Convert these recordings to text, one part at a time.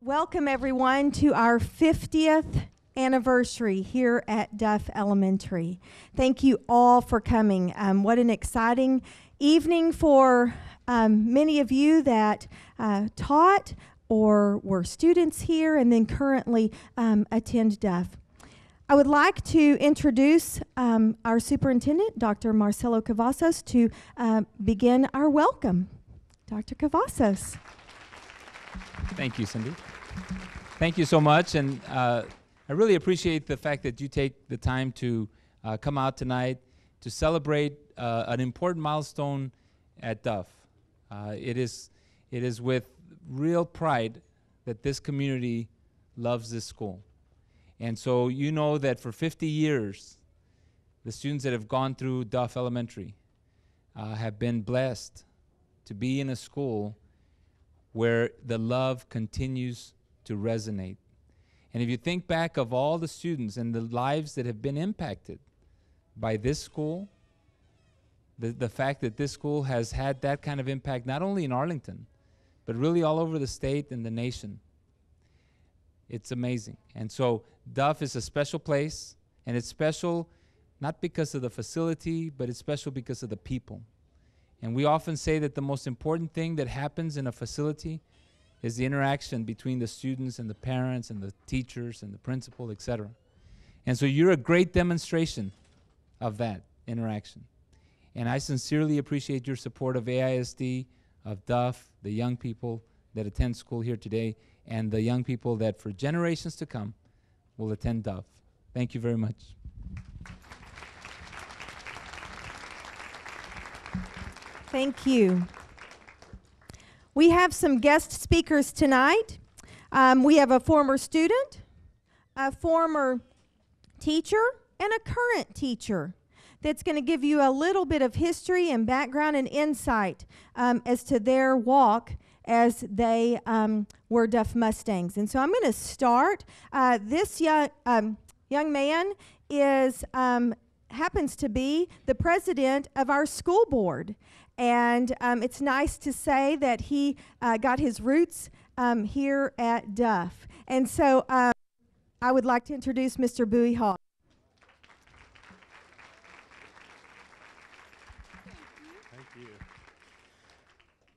Welcome everyone to our 50th anniversary here at Duff Elementary. Thank you all for coming. What an exciting evening for many of you that taught or were students here and then currently attend Duff. I would like to introduce our superintendent, Dr. Marcelo Cavazos, to begin our welcome. Dr. Cavazos. Thank you, Cindy. Thank you so much, and I really appreciate the fact that you take the time to come out tonight to celebrate an important milestone at Duff. It is with real pride that this community loves this school. And so you know that for 50 years, the students that have gone through Duff Elementary have been blessed to be in a school where the love continues to resonate. And if you think back of all the students and the lives that have been impacted by this school, the fact that this school has had that kind of impact not only in Arlington, but really all over the state and the nation, it's amazing. And so Duff is a special place, and it's special not because of the facility, but it's special because of the people. And we often say that the most important thing that happens in a facility is the interaction between the students and the parents and the teachers and the principal, etc. And so you're a great demonstration of that interaction. And I sincerely appreciate your support of AISD, of Duff, the young people that attend school here today, and the young people that for generations to come will attend Duff. Thank you very much. Thank you. We have some guest speakers tonight. We have a former student, a former teacher, and a current teacher that's going to give you a little bit of history and background and insight as to their walk as they were Duff Mustangs. And so I'm going to start. This young man is happens to be the president of our school board. And it's nice to say that he got his roots here at Duff. And so I would like to introduce Mr. Bowie Hogg. Thank you.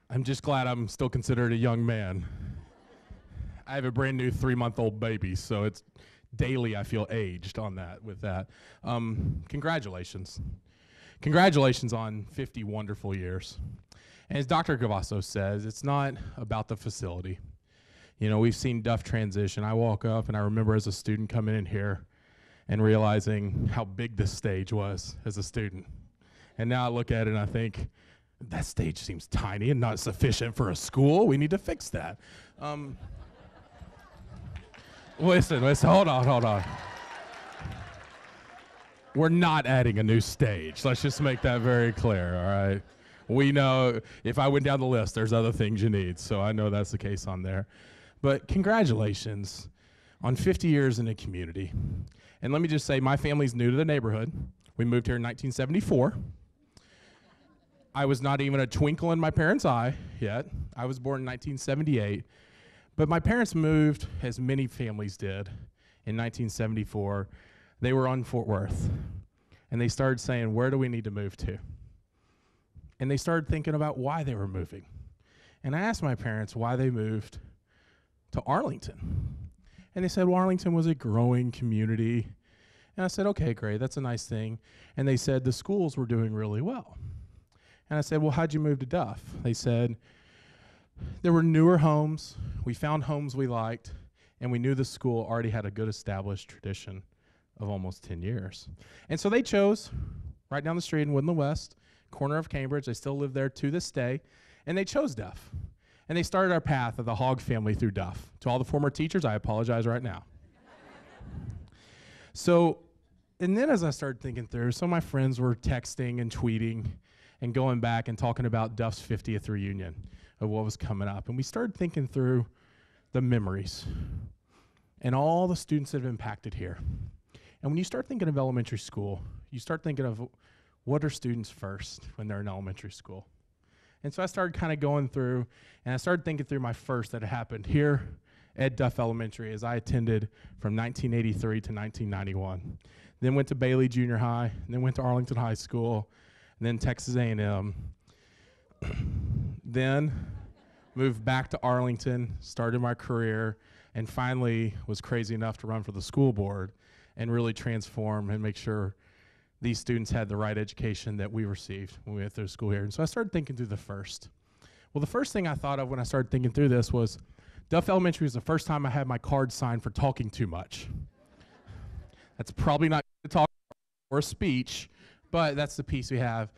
I'm just glad I'm still considered a young man. I have a brand new 3-month-old baby, so it's daily I feel aged on that with that. Congratulations. Congratulations on 50 wonderful years. And as Dr. Cavazos says, it's not about the facility. You know, we've seen Duff transition. I walk up and I remember as a student coming in here and realizing how big this stage was as a student. And now I look at it and I think, that stage seems tiny and not sufficient for a school. We need to fix that. Listen, hold on. We're not adding a new stage. Let's just make that very clear, all right? We know if I went down the list, there's other things you need, so I know that's the case on there. But congratulations on 50 years in a community. And let me just say, my family's new to the neighborhood. We moved here in 1974. I was not even a twinkle in my parents' eye yet. I was born in 1978. But my parents moved, as many families did, in 1974. They were on Fort Worth, and they started saying, where do we need to move to? And they started thinking about why they were moving. And I asked my parents why they moved to Arlington. And they said, well, Arlington was a growing community. And I said, okay, great, that's a nice thing. And they said the schools were doing really well. And I said, well, how'd you move to Duff? They said, there were newer homes, we found homes we liked, and we knew the school already had a good established tradition of almost 10 years. And so they chose right down the street in Woodland West, corner of Cambridge. They still live there to this day. And they chose Duff. And they started our path of the Hogg family through Duff. To all the former teachers, I apologize right now. So, and then as I started thinking through, some of my friends were texting and tweeting and going back and talking about Duff's 50th reunion of what was coming up. And we started thinking through the memories and all the students that have impacted here. And when you start thinking of elementary school, you start thinking of what are students first when they're in elementary school. And so I started kind of going through, and I started thinking through my first that happened here at Duff Elementary as I attended from 1983 to 1991. Then went to Bailey Junior High, and then went to Arlington High School, and then Texas A&M. Then moved back to Arlington, started my career, and finally was crazy enough to run for the school board and really transform and make sure these students had the right education that we received when we went through school here. And so I started thinking through the first. Well, the first thing I thought of when I started thinking through this was Duff Elementary was the first time I had my card signed for talking too much. That's probably not a talk or a speech, but that's the piece we have.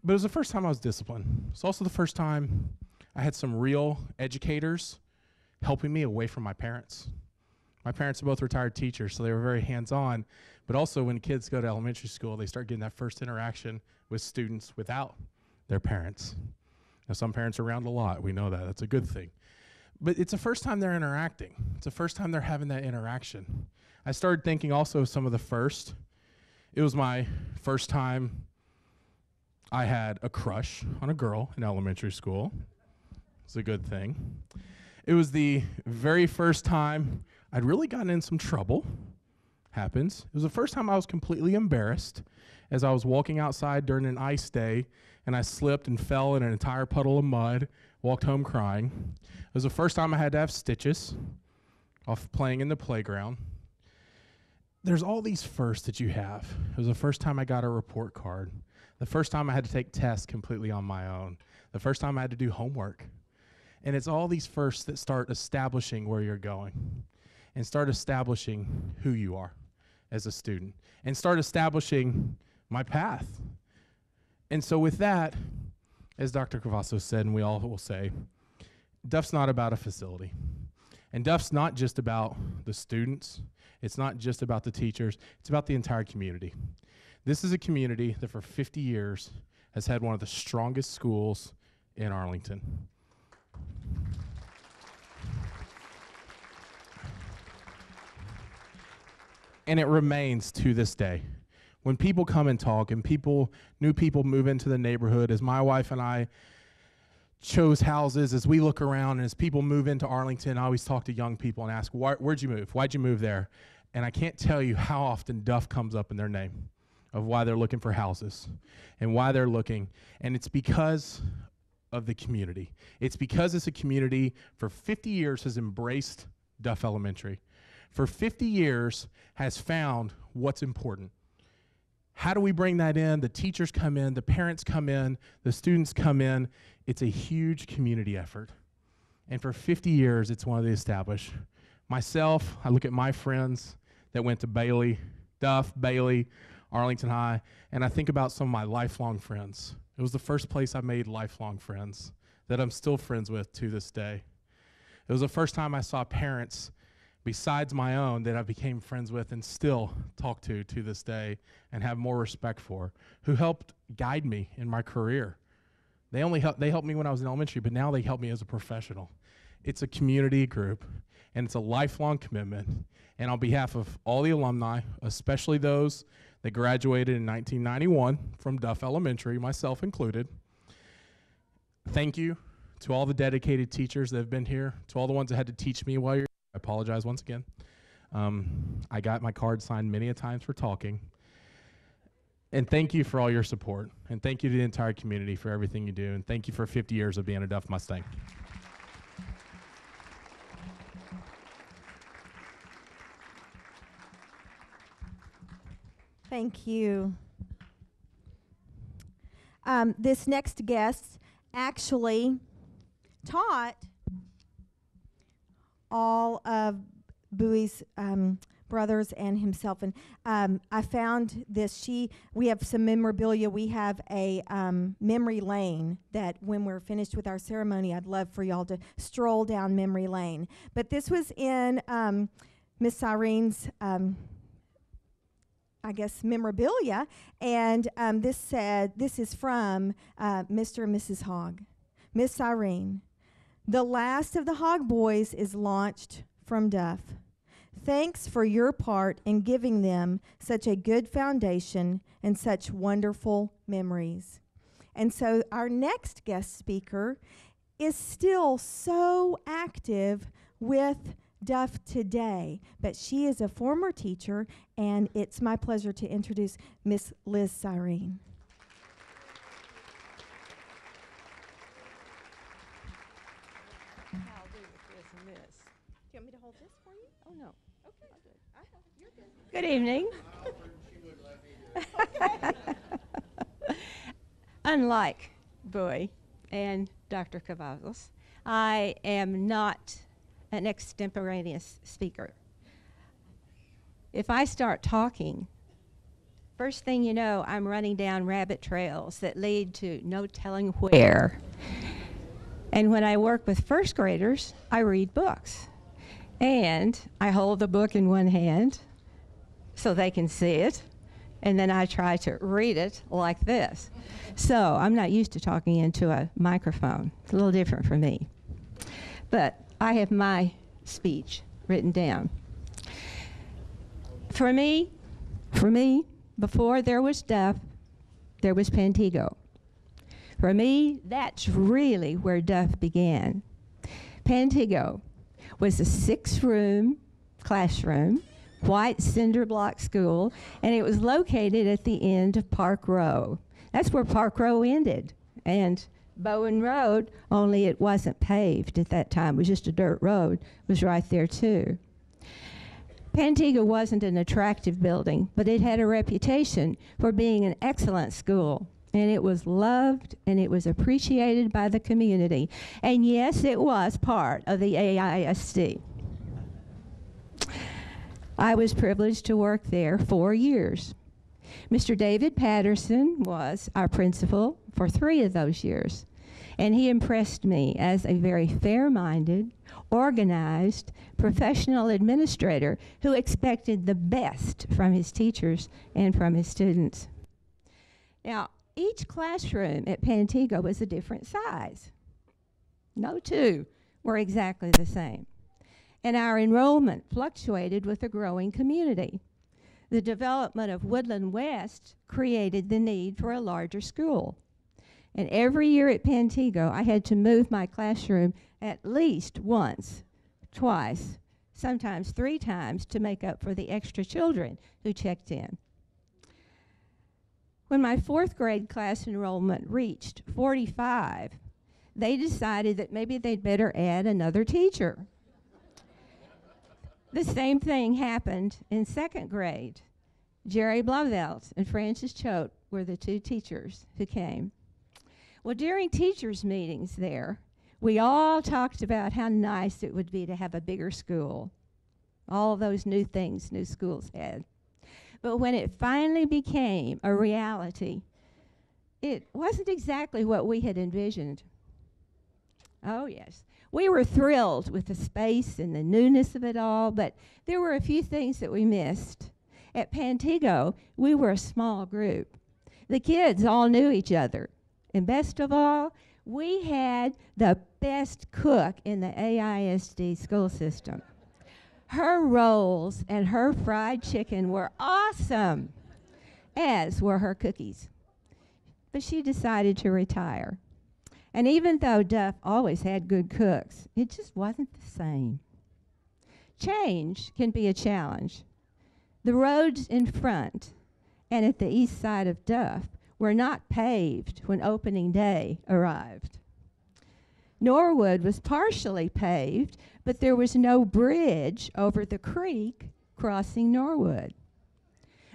But it was the first time I was disciplined. It's also the first time I had some real educators helping me away from my parents. My parents are both retired teachers, so they were very hands-on. But also when kids go to elementary school, they start getting that first interaction with students without their parents. Now, some parents are around a lot. We know that. That's a good thing. But it's the first time they're interacting. It's the first time they're having that interaction. I started thinking also of some of the first. It was my first time I had a crush on a girl in elementary school. It's a good thing. It was the very first time I'd really gotten in some trouble. Happens. It was the first time I was completely embarrassed as I was walking outside during an ice day and I slipped and fell in an entire puddle of mud, walked home crying. It was the first time I had to have stitches off playing in the playground. There's all these firsts that you have. It was the first time I got a report card. The first time I had to take tests completely on my own. The first time I had to do homework. And it's all these firsts that start establishing where you're going and start establishing who you are as a student and start establishing my path. And so with that, as Dr. Cavasso said, and we all will say, Duff's not about a facility. And Duff's not just about the students. It's not just about the teachers. It's about the entire community. This is a community that for 50 years has had one of the strongest schools in Arlington. And it remains to this day. When people come and talk and new people move into the neighborhood, as my wife and I chose houses, as we look around and as people move into Arlington, I always talk to young people and ask, where'd you move? Why'd you move there? And I can't tell you how often Duff comes up in their name of why they're looking for houses and why they're looking. And it's because of the community. It's because it's a community for 50 years has embraced Duff Elementary. For 50 years has found what's important. How do we bring that in? The teachers come in, the parents come in, the students come in. It's a huge community effort. And for 50 years, it's one of the established. Myself, I look at my friends that went to Bailey, Duff, Bailey, Arlington High, and I think about some of my lifelong friends. It was the first place I made lifelong friends that I'm still friends with to this day. It was the first time I saw parents besides my own that I became friends with and still talk to this day and have more respect for, who helped guide me in my career. They helped me when I was in elementary, but now they help me as a professional. It's a community group, and it's a lifelong commitment. And on behalf of all the alumni, especially those that graduated in 1991 from Duff Elementary, myself included, thank you to all the dedicated teachers that have been here, to all the ones that had to teach me while you're I apologize once again. I got my card signed many a times for talking. And thank you for all your support. And thank you to the entire community for everything you do. And thank you for 50 years of being a Duff Mustang. Thank you. This next guest actually taught all of Bowie's brothers and himself. And I found this. We have some memorabilia. We have a memory lane that when we're finished with our ceremony, I'd love for y'all to stroll down memory lane. But this was in Miss Sieren's, I guess, memorabilia. And this is from Mr. and Mrs. Hogg. Miss Sieren. The last of the Hogg boys is launched from Duff. Thanks for your part in giving them such a good foundation and such wonderful memories. And so our next guest speaker is still so active with Duff today, but she is a former teacher, and it's my pleasure to introduce Miss Liz Sieren. I'll do with this and this. Do you want me to hold this for you? Oh, no. Okay. I'll do it. I have it. You're good. Good evening. Unlike Bowie and Dr. Cavazos, I am not an extemporaneous speaker. If I start talking, first thing you know, I'm running down rabbit trails that lead to no telling where. And when I work with first graders, I read books. And I hold the book in one hand so they can see it, and then I try to read it like this. So I'm not used to talking into a microphone. It's a little different for me. But I have my speech written down. For me, before there was Duff, there was Pantego. For me, that's really where Duff began. Pantego was a 6-room classroom, white cinder block school, and it was located at the end of Park Row. That's where Park Row ended. And Bowen Road, only it wasn't paved at that time, it was just a dirt road, was right there too. Pantego wasn't an attractive building, but it had a reputation for being an excellent school. And it was loved and it was appreciated by the community. And yes, it was part of the AISD. I was privileged to work there 4 years. Mr. David Patterson was our principal for 3 of those years. And he impressed me as a very fair-minded, organized, professional administrator who expected the best from his teachers and from his students. Now, each classroom at Pantego was a different size. No two were exactly the same. And our enrollment fluctuated with the growing community. The development of Woodland West created the need for a larger school. And every year at Pantego, I had to move my classroom at least once, twice, sometimes 3 times to make up for the extra children who checked in. When my 4th grade class enrollment reached 45, they decided that maybe they'd better add another teacher. The same thing happened in 2nd grade. Jerry Blavelt and Francis Choate were the 2 teachers who came. Well, during teachers' meetings there, we all talked about how nice it would be to have a bigger school. All those new things new schools had. But when it finally became a reality, it wasn't exactly what we had envisioned. Oh, yes. We were thrilled with the space and the newness of it all, but there were a few things that we missed. At Pantego, we were a small group. The kids all knew each other. And best of all, we had the best cook in the AISD school system. Her rolls and her fried chicken were awesome, as were her cookies. But she decided to retire. And even though Duff always had good cooks, it just wasn't the same. Change can be a challenge. The roads in front and at the east side of Duff were not paved when opening day arrived. Norwood was partially paved, but there was no bridge over the creek crossing Norwood.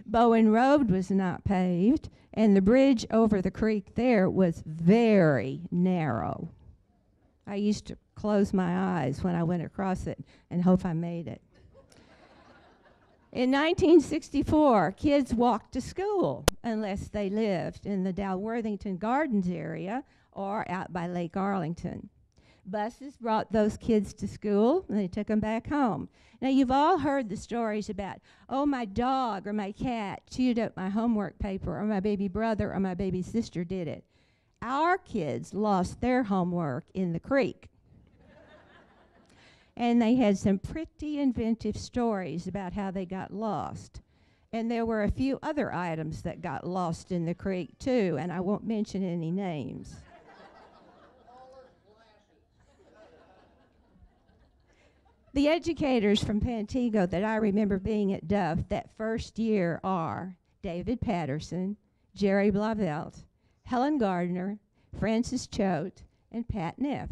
Bowen Road was not paved, and the bridge over the creek there was very narrow. I used to close my eyes when I went across it and hope I made it. In 1964, kids walked to school unless they lived in the Dalworthington Gardens area or out by Lake Arlington. Buses brought those kids to school and they took them back home. Now, you've all heard the stories about, oh, my dog or my cat chewed up my homework paper, or my baby brother or my baby sister did it. Our kids lost their homework in the creek. And they had some pretty inventive stories about how they got lost. And there were a few other items that got lost in the creek, too, and I won't mention any names. The educators from Pantego that I remember being at Duff that first year are David Patterson, Jerry Blavelt, Helen Gardner, Frances Choate, and Pat Neff.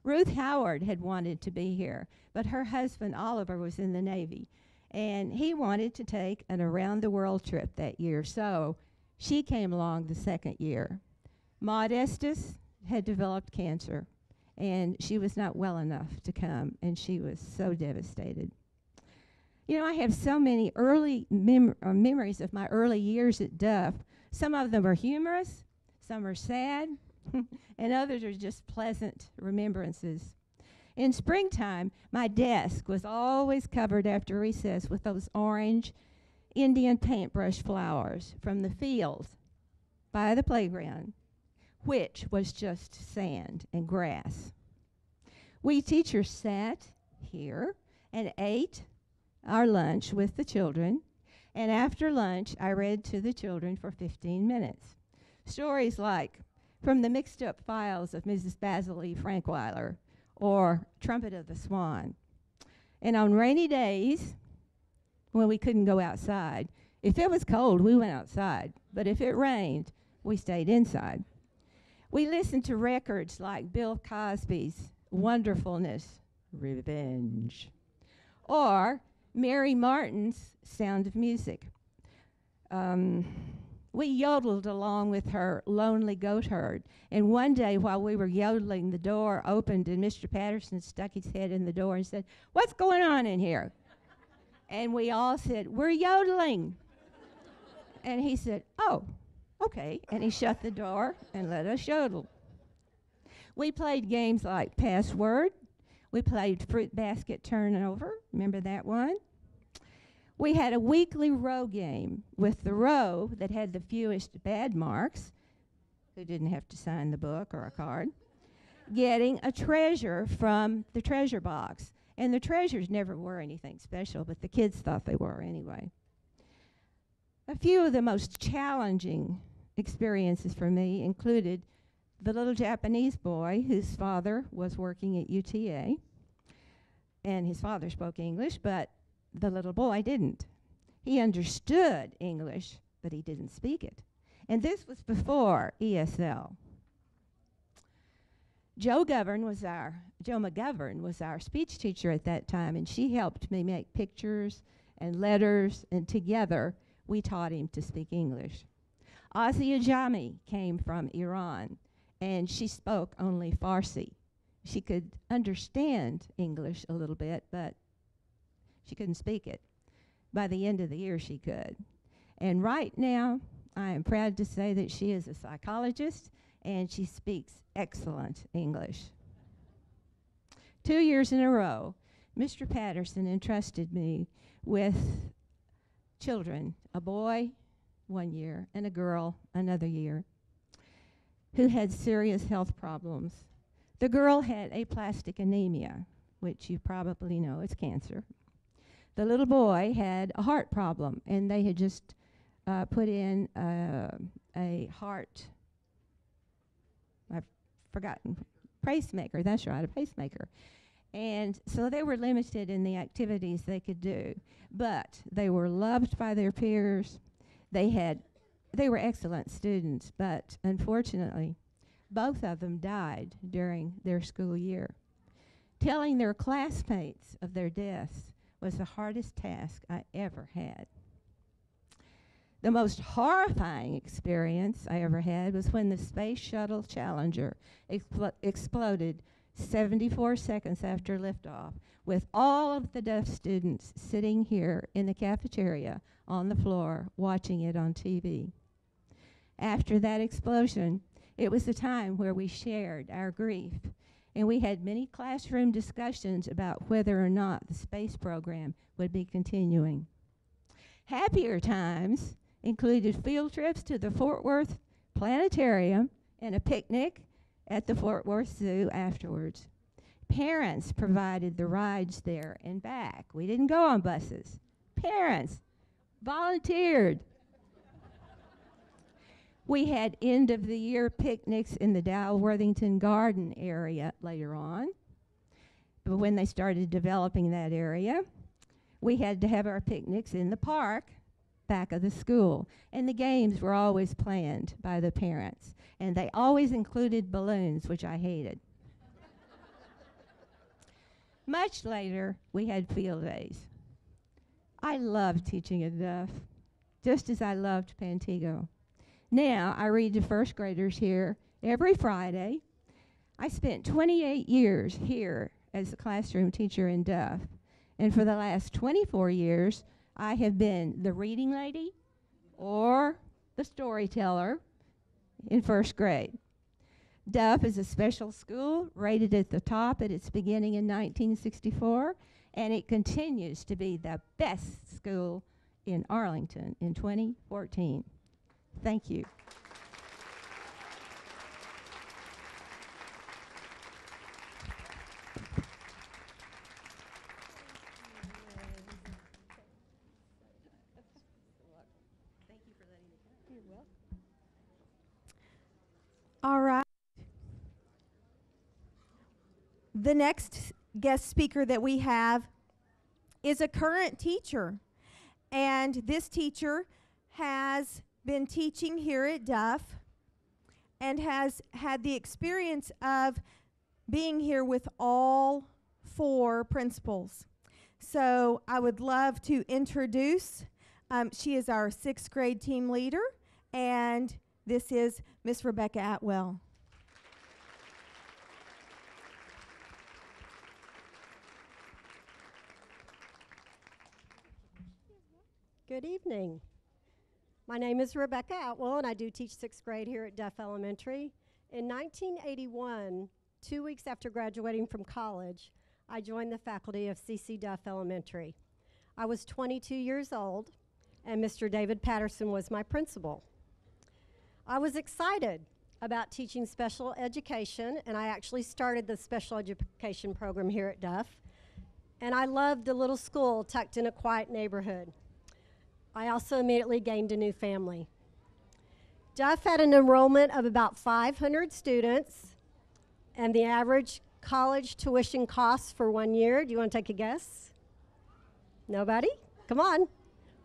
Ruth Howard had wanted to be here, but her husband Oliver was in the Navy, and he wanted to take an around-the-world trip that year, so she came along the second year. Maud Estes had developed cancer, and she was not well enough to come, and she was so devastated. You know, I have so many early memories of my early years at Duff. Some of them are humorous, some are sad, and others are just pleasant remembrances. In springtime, my desk was always covered after recess with those orange Indian paintbrush flowers from the field by the playground, which was just sand and grass. We teachers sat here and ate our lunch with the children, and after lunch, I read to the children for 15 minutes. Stories like From the Mixed Up Files of Mrs. Basil E. Frankweiler or Trumpet of the Swan. And on rainy days, when we couldn't go outside, if it was cold, we went outside, but if it rained, we stayed inside. We listened to records like Bill Cosby's Wonderfulness, Revenge, or Mary Martin's Sound of Music. We yodeled along with her Lonely Goat Herd, and one day while we were yodeling, the door opened and Mr. Patterson stuck his head in the door and said, "What's going on in here?" And we all said, "We're yodeling." And he said, "Oh, okay," and he shut the door and let us yodel. We played games like Password. We played Fruit Basket Turnover. Remember that one? We had a weekly row game with the row that had the fewest bad marks, who didn't have to sign the book or a card, getting a treasure from the treasure box. And the treasures never were anything special, but the kids thought they were anyway. A few of the most challenging experiences for me included the little Japanese boy whose father was working at UTA, and his father spoke English, but the little boy didn't. He understood English, but he didn't speak it. And this was before ESL. Joe McGovern was our speech teacher at that time, and she helped me make pictures and letters, and together we taught him to speak English. Asia Jami came from Iran, and she spoke only Farsi. She could understand English a little bit, but she couldn't speak it. By the end of the year, she could. And right now, I am proud to say that she is a psychologist, and she speaks excellent English. 2 years in a row, Mr. Patterson entrusted me with children, a boy 1 year and a girl another year, who had serious health problems. The girl had aplastic anemia, which you probably know is cancer. The little boy had a heart problem, and they had just put in a heart, I've forgotten, pacemaker, that's right, a pacemaker. And so they were limited in the activities they could do, but they were loved by their peers. They were excellent students, but unfortunately, both of them died during their school year. Telling their classmates of their deaths was the hardest task I ever had. The most horrifying experience I ever had was when the Space Shuttle Challenger exploded 74 seconds after liftoff, with all of the Duff students sitting here in the cafeteria on the floor watching it on TV. After that explosion, it was a time where we shared our grief, and we had many classroom discussions about whether or not the space program would be continuing. Happier times included field trips to the Fort Worth Planetarium and a picnic at the Fort Worth Zoo afterwards. Parents provided the rides there and back. We didn't go on buses. Parents volunteered. We had end-of-the-year picnics in the Dow Worthington Garden area later on. But when they started developing that area, we had to have our picnics in the park back of the school. And the games were always planned by the parents. And they always included balloons, which I hated. Much later, we had field days. I loved teaching at Duff, just as I loved Pantego. Now, I read to first graders here every Friday. I spent 28 years here as a classroom teacher in Duff. And for the last 24 years, I have been the reading lady or the storyteller in first grade. Duff is a special school rated at the top at its beginning in 1964, and it continues to be the best school in Arlington in 2014. Thank you. All right. The next guest speaker that we have is a current teacher. And this teacher has been teaching here at Duff and has had the experience of being here with all 4 principals. So I would love to introduce, she is our 6th grade team leader, and this is Miss Rebecca Atwell. Good evening. My name is Rebecca Atwell, and I do teach 6th grade here at Duff Elementary. In 1981, 2 weeks after graduating from college, I joined the faculty of CC Duff Elementary. I was 22 years old, and Mr. David Patterson was my principal. I was excited about teaching special education, and I actually started the special education program here at Duff. And I loved the little school tucked in a quiet neighborhood. I also immediately gained a new family. Duff had an enrollment of about 500 students, and the average college tuition costs for 1 year, do you want to take a guess? Nobody? Come on.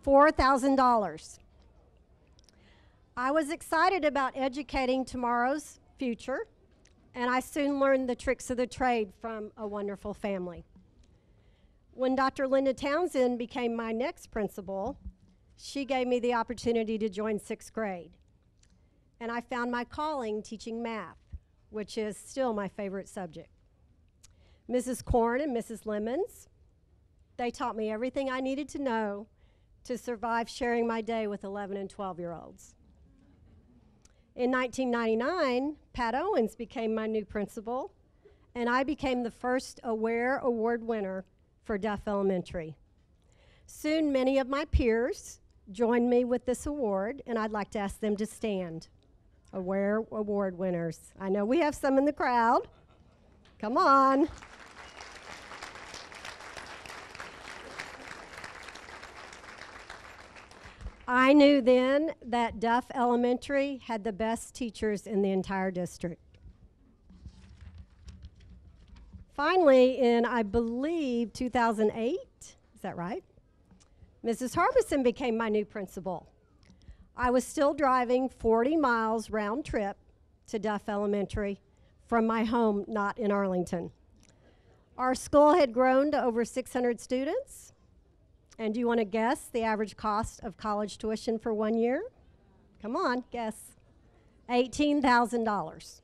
$4,000. I was excited about educating tomorrow's future, and I soon learned the tricks of the trade from a wonderful family. When Dr. Linda Townsend became my next principal, she gave me the opportunity to join 6th grade. And I found my calling teaching math, which is still my favorite subject. Mrs. Korn and Mrs. Lemons, they taught me everything I needed to know to survive sharing my day with 11 and 12-year-olds. In 1999, Pat Owens became my new principal, and I became the first Aware Award winner for Duff Elementary. Soon, many of my peers joined me with this award, and I'd like to ask them to stand. Aware Award winners. I know we have some in the crowd. Come on. I knew then that Duff Elementary had the best teachers in the entire district. Finally, in, I believe, 2008, is that right? Mrs. Harbison became my new principal. I was still driving 40 miles round trip to Duff Elementary from my home, not in Arlington. Our school had grown to over 600 students. And do you want to guess the average cost of college tuition for 1 year? Come on, guess. $18,000.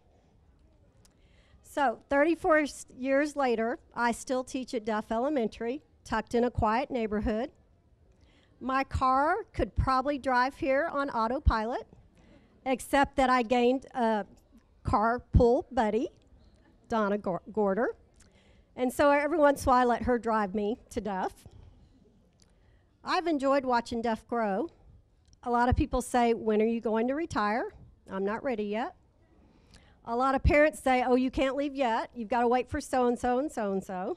So 34 years later, I still teach at Duff Elementary, tucked in a quiet neighborhood. My car could probably drive here on autopilot, except that I gained a carpool buddy, Donna Gorder. And so every once in a while I let her drive me to Duff. I've enjoyed watching Duff grow. A lot of people say, when are you going to retire? I'm not ready yet. A lot of parents say, oh, you can't leave yet. You've got to wait for so-and-so and so-and-so.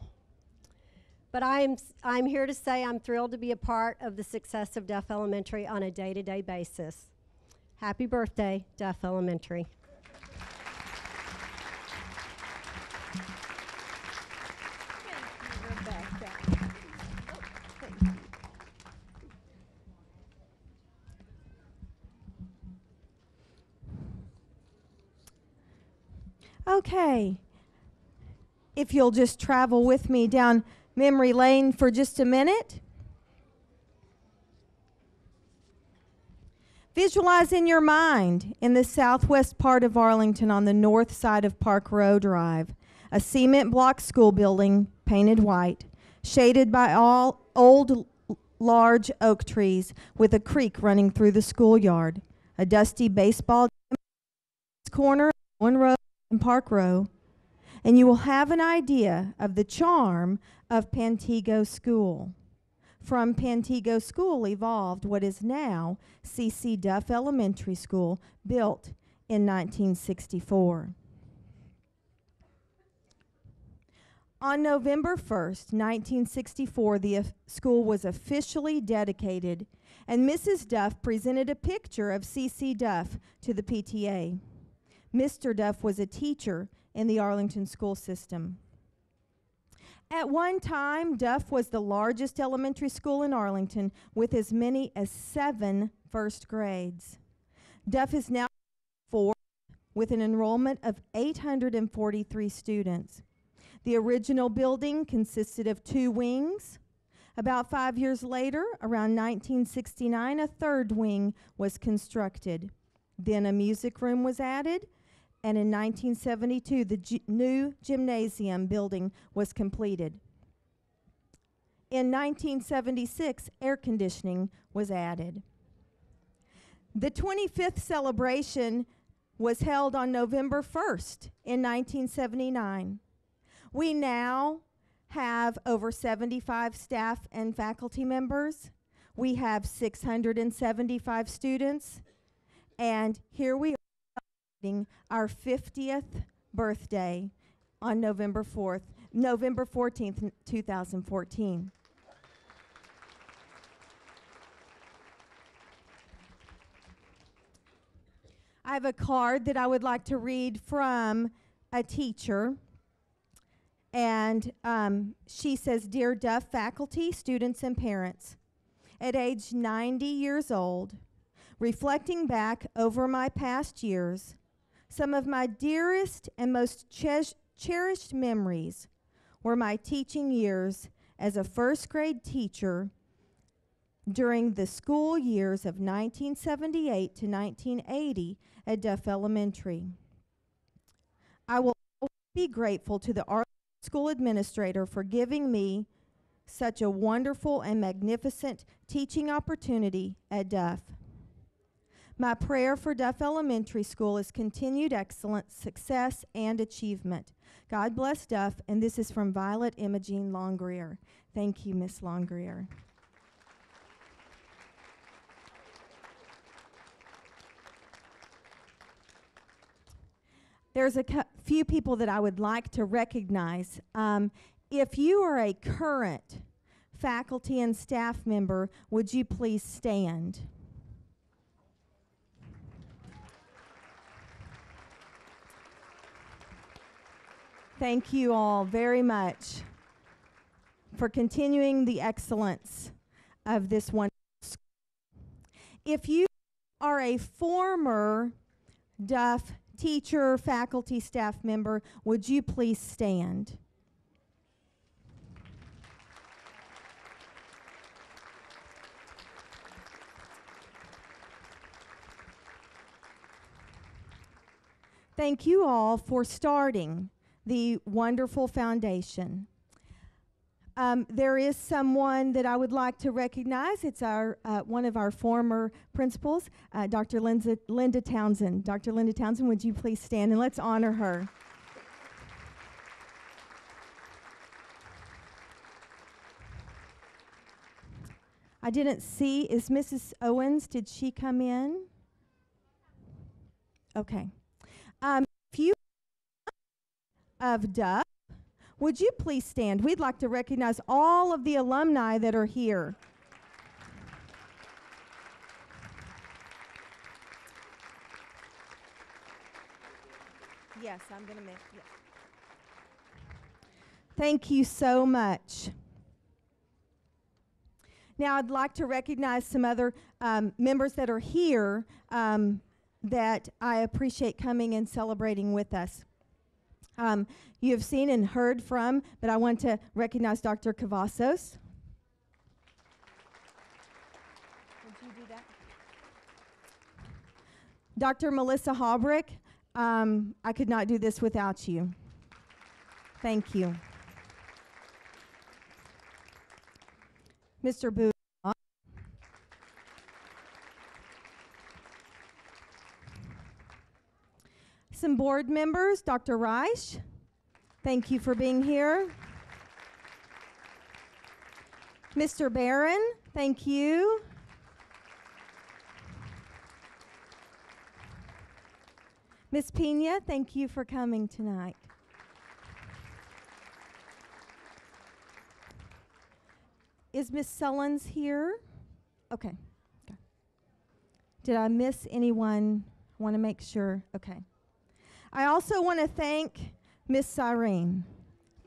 But I'm here to say I'm thrilled to be a part of the success of Duff Elementary on a day-to-day basis. Happy birthday, Duff Elementary. Okay. If you'll just travel with me down memory lane for just a minute. Visualize in your mind in the southwest part of Arlington on the north side of Park Row Drive, a cement block school building painted white, shaded by all old large oak trees with a creek running through the schoolyard, a dusty baseball corner on Road and Park Row, and you will have an idea of the charm of Pantego School. From Pantego School evolved what is now C.C. Duff Elementary School, built in 1964. On November 1st, 1964, the school was officially dedicated, and Mrs. Duff presented a picture of C.C. Duff to the PTA. Mr. Duff was a teacher in the Arlington school system. At one time, Duff was the largest elementary school in Arlington with as many as 7 first grades. Duff is now 4 with an enrollment of 843 students. The original building consisted of 2 wings. About 5 years later, around 1969, a 3rd wing was constructed. Then a music room was added, and in 1972, the new gymnasium building was completed. In 1976, air conditioning was added. The 25th celebration was held on November 1st in 1979. We now have over 75 staff and faculty members. We have 675 students, and here we are celebrating our 50th birthday on November 14th, 2014. I have a card that I would like to read from a teacher. And she says, "Dear Duff faculty, students, and parents, at age 90 years old, reflecting back over my past years, some of my dearest and most cherished memories were my teaching years as a first grade teacher during the school years of 1978 to 1980 at Duff Elementary. I will always be grateful to the school administrator for giving me such a wonderful and magnificent teaching opportunity at Duff. My prayer for Duff Elementary School is continued excellence, success, and achievement. God bless Duff," and this is from Violet Imogene Longrear. Thank you, Miss Longrear. There's a few people that I would like to recognize. If you are a current faculty and staff member, would you please stand? Thank you all very much for continuing the excellence of this wonderful school. If you are a former Duff teacher, faculty, staff member, would you please stand? Thank you all for starting the wonderful foundation. There is someone that I would like to recognize. It's our one of our former principals, Dr. Linda Townsend. Dr. Linda Townsend, would you please stand and let's honor her. I didn't see, is Mrs. Owens, did she come in? Okay. If you of Duff, would you please stand? We'd like to recognize all of the alumni that are here. Yes, I'm going to make it. Thank you so much. Now I'd like to recognize some other members that are here that I appreciate coming and celebrating with us. you have seen and heard from, but I want to recognize Dr. Cavazos. Would you do that? Dr. Melissa Halbrick, I could not do this without you. Thank you. Mr. Bowie Hogg. Some board members, Dr. Reich, thank you for being here. Mr. Barron, thank you. Ms. Pena, thank you for coming tonight. Is Ms. Sullins here? Okay. Did I miss anyone? I want to make sure. Okay. I also want to thank Ms. Sieren.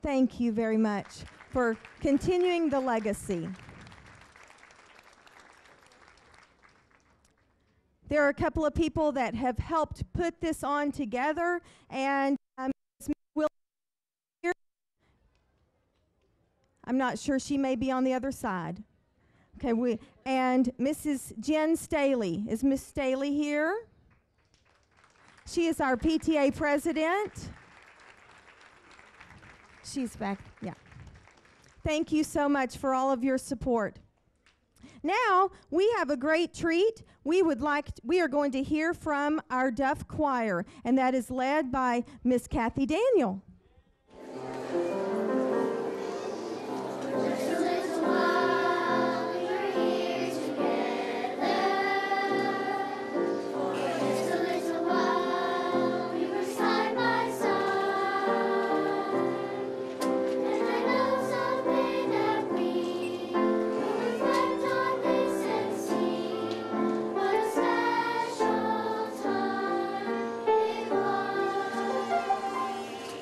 Thank you very much for continuing the legacy. There are a couple of people that have helped put this on together, and Ms. Will here. I'm not sure, she may be on the other side. Okay, and Mrs. Jen Staley. Is Miss Staley here? She is our PTA president. She's back, yeah. Thank you so much for all of your support. Now, we have a great treat. We are going to hear from our Duff Choir, and that is led by Miss Kathy Daniel.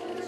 What a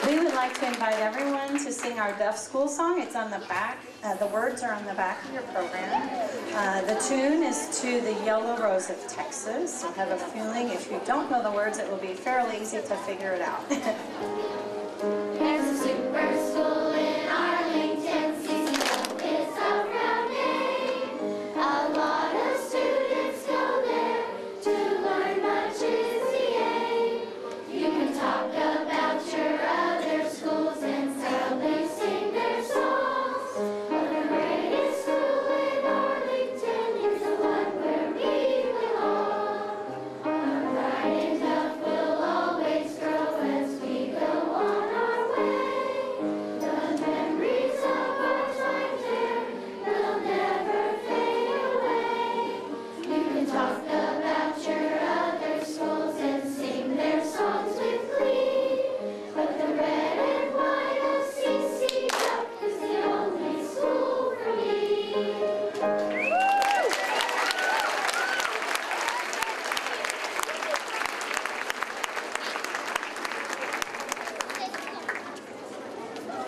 We would like to invite everyone to sing our Duff School song. It's on the back. The words are on the back of your program. The tune is to the Yellow Rose of Texas. I have a feeling if you don't know the words, it will be fairly easy to figure it out. There's a super school in Arlington, CCO is a proud name. A lot of students go there to learn, much is the aim. You can talk about your other schools and sadly sing their songs. But the greatest school in Arlington is the one where we belong. Our pride in Duff will always grow as we go on our way. The memories of our time there will never fade away. You can talk about your other schools and sing their songs with glee, but the red and white of CC Duff is the only school for me.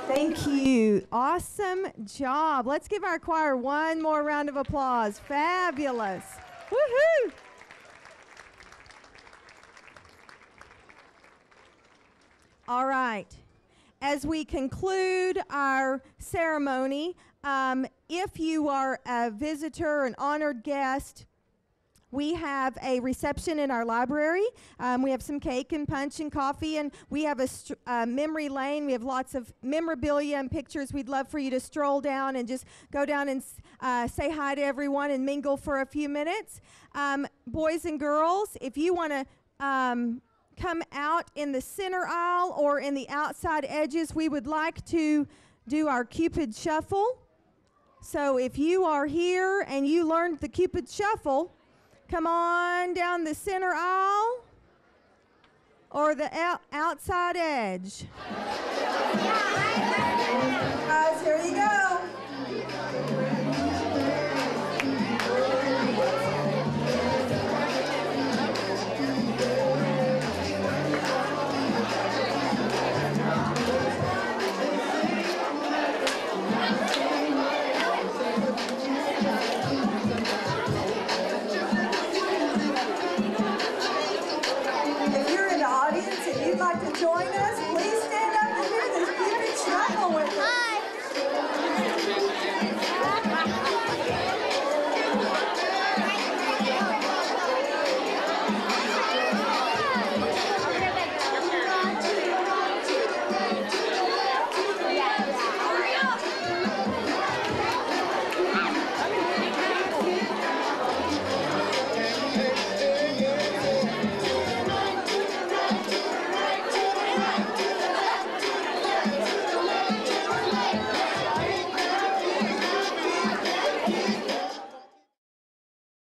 Thank you. Awesome job. Let's give our choir one more round of applause. Fabulous. Woohoo! All right. As we conclude our ceremony, if you are a visitor, an honored guest, we have a reception in our library. We have some cake and punch and coffee, and we have a memory lane. We have lots of memorabilia and pictures. We'd love for you to stroll down and just go down and say hi to everyone and mingle for a few minutes. Boys and girls, if you want to come out in the center aisle or in the outside edges, we would like to do our Cupid shuffle. So if you are here and you learned the Cupid shuffle, come on down the center aisle or the outside edge. Guys, here you go. If you're in the audience and you'd like to join us,